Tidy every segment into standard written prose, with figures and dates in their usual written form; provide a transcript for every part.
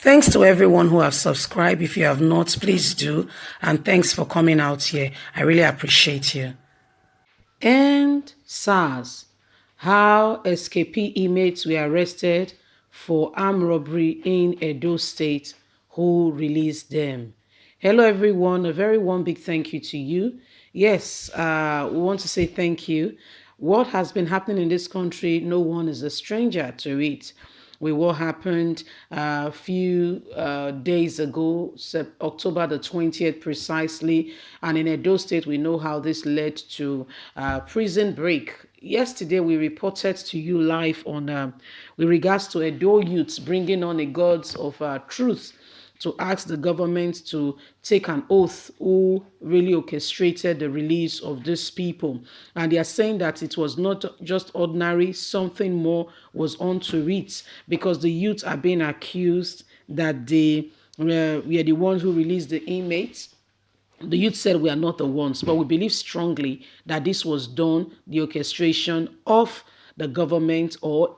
Thanks to everyone who have subscribed. If you have not, please do. And thanks for coming out here. I really appreciate you. And SARS. How escapee inmates were arrested for armed robbery in Edo State. Who released them? Hello, everyone. A very one big thank you to you. Yes, we want to say thank you. What has been happening in this country, no one is a stranger to it. With what happened a few days ago, October the 20th precisely. And in Edo State, we know how this led to prison break. Yesterday, we reported to you live on with regards to Edo youths bringing on a gods of truth to ask the government to take an oath who really orchestrated the release of these people. And they are saying that it was not just ordinary, something more was onto it, because the youth are being accused that they were the ones who released the inmates. The youth said we are not the ones, but we believe strongly that this was done, the orchestration of the government or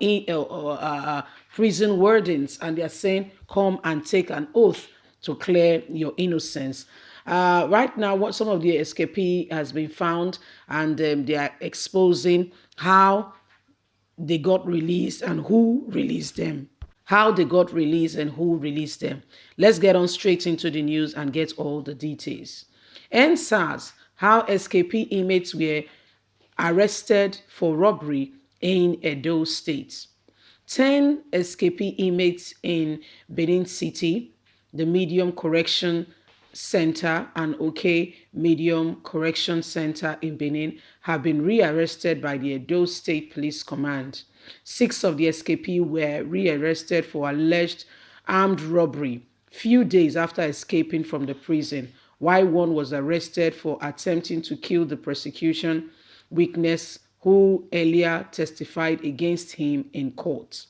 prison wardens, and they are saying, come and take an oath to clear your innocence. Right now, what some of the escapee has been found, and they are exposing how they got released and who released them. How they got released and who released them. Let's get on straight into the news and get all the details. And SARS, how escapee inmates were arrested for robbery in Edo State. 10 escapee inmates in Benin City, the Medium Correction Center and OK Medium Correction Center in Benin have been rearrested by the Edo State Police Command. 6 of the escapee were rearrested for alleged armed robbery few days after escaping from the prison, while one was arrested for attempting to kill the prosecution witness who earlier testified against him in court.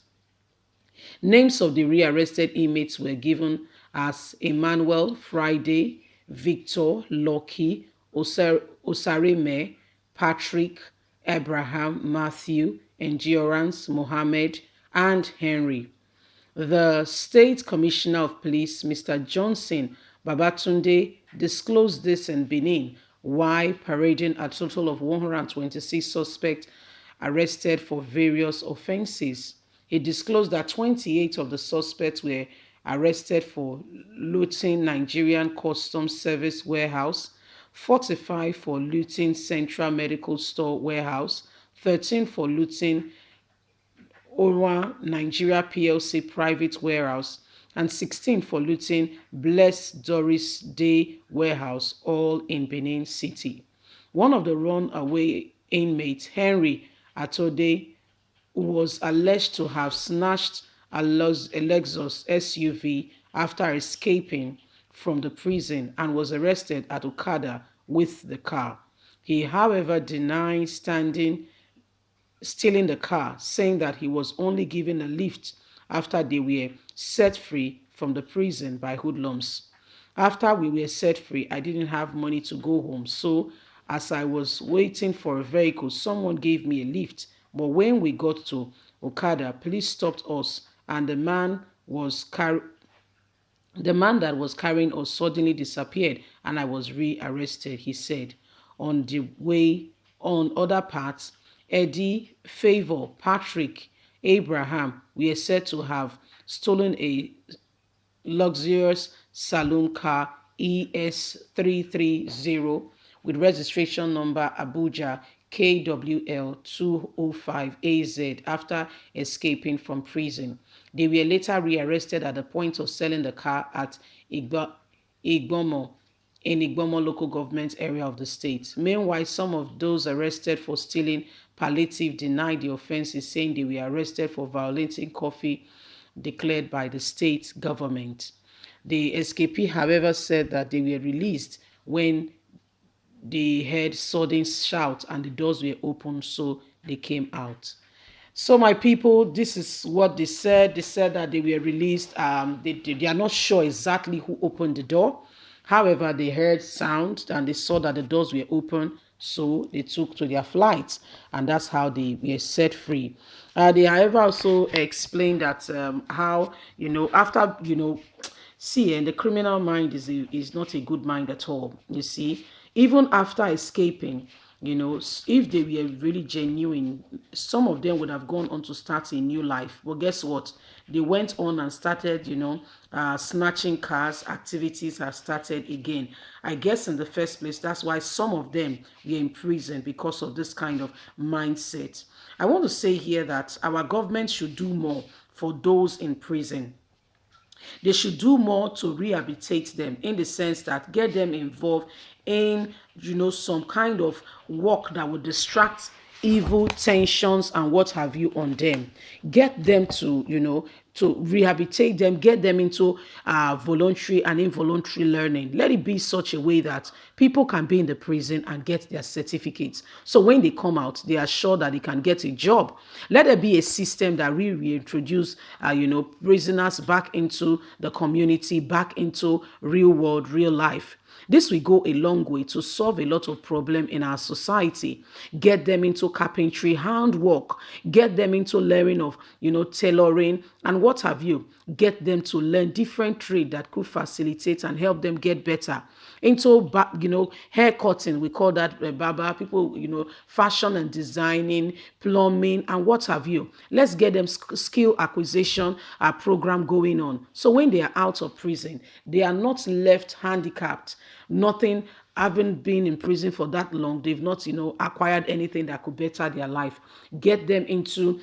Names of the rearrested inmates were given as Emmanuel Friday, Victor, Lucky, Osareme, Patrick, Abraham, Matthew, Endurance, Mohammed, and Henry. The State Commissioner of Police, Mr. Johnson Babatunde, disclosed this in Benin while parading a total of 126 suspects arrested for various offenses. He disclosed that 28 of the suspects were arrested for looting Nigerian Customs Service warehouse, 45 for looting Central Medical Store warehouse, 13 for looting Orwa Nigeria PLC private warehouse, and 16 for looting Blessed Doris Day warehouse, all in Benin City. One of the runaway inmates, Henry Atode, was alleged to have snatched a Lexus SUV after escaping from the prison and was arrested at Okada with the car. He, however, denied stealing the car, saying that he was only given a lift after they were set free from the prison by hoodlums. After we were set free, I didn't have money to go home, so as I was waiting for a vehicle, someone gave me a lift. But when we got to Okada, police stopped us, and the man that was carrying us suddenly disappeared, and I was rearrested, he said. On the way, on other parts, Eddie, Favor, Patrick, Abraham were said to have stolen a luxurious saloon car ES330 with registration number Abuja KWL 205AZ after escaping from prison. They were later rearrested at the point of selling the car at Igbomo in Igbomo local government area of the state. Meanwhile, some of those arrested for stealing palliative denied the offenses, saying they were arrested for violating curfew declared by the state government. The escapee, however, said that they were released when they heard sudden shout and the doors were open, so they came out. So my people, this is what they said. They said that they were released. They are not sure exactly who opened the door. However, they heard sound and they saw that the doors were open, So they took to their flights, and that's how they were set free. They, however, also explained that how, after, see, and the criminal mind is not a good mind at all. You see, even after escaping, if they were really genuine, some of them would have gone on to start a new life. But guess what? They went on and started, snatching cars. Activities have started again. I guess in the first place, that's why some of them were in prison, because of this kind of mindset. I want to say here that our government should do more for those in prison. They should do more to rehabilitate them, in the sense that get them involved in, some kind of work that would distract evil tensions and what have you on them. Get them to, to rehabilitate them, get them into voluntary and involuntary learning. Let it be such a way that people can be in the prison and get their certificates. So when they come out, they are sure that they can get a job. Let there be a system that we reintroduce, prisoners back into the community, back into real world, real life. This will go a long way to solve a lot of problem in our society. Get them into carpentry, handwork, get them into learning of, tailoring and what have you. Get them to learn different trade that could facilitate and help them get better. Into, hair cutting, we call that barber, people, fashion and designing, plumbing and what have you. Let's get them skill acquisition program going on. So when they are out of prison, they are not left handicapped. Nothing, having been in prison for that long, they've not, acquired anything that could better their life. Get them into,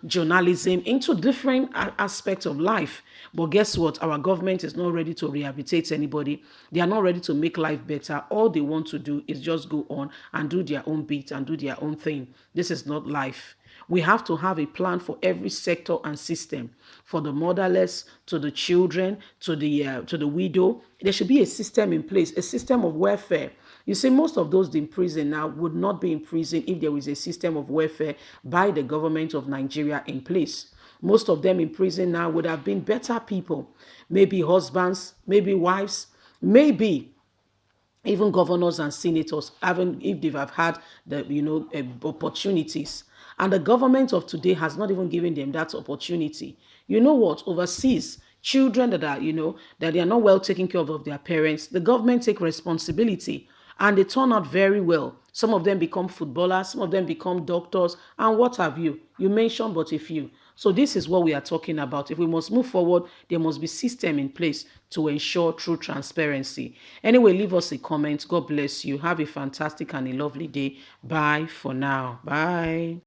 journalism, into different aspects of life. But guess what? Our government is not ready to rehabilitate anybody. They are not ready to make life better. All they want to do is just go on and do their own bit and do their own thing. This is not life. We have to have a plan for every sector and system, for the motherless, to the children, to the widow. There should be a system in place, a system of welfare. You see, most of those in prison now would not be in prison if there was a system of welfare by the government of Nigeria in place. Most of them in prison now would have been better people, maybe husbands, maybe wives, maybe even governors and senators, even if they've have had the opportunities. And the government of today has not even given them that opportunity. You know what? Overseas, children that are, that they are not well taken care of their parents, the government take responsibility and they turn out very well. Some of them become footballers, some of them become doctors, and what have you. You mentioned but a few. So this is what we are talking about. If we must move forward, there must be system in place to ensure true transparency. Anyway, leave us a comment. God bless you. Have a fantastic and a lovely day. Bye for now. Bye.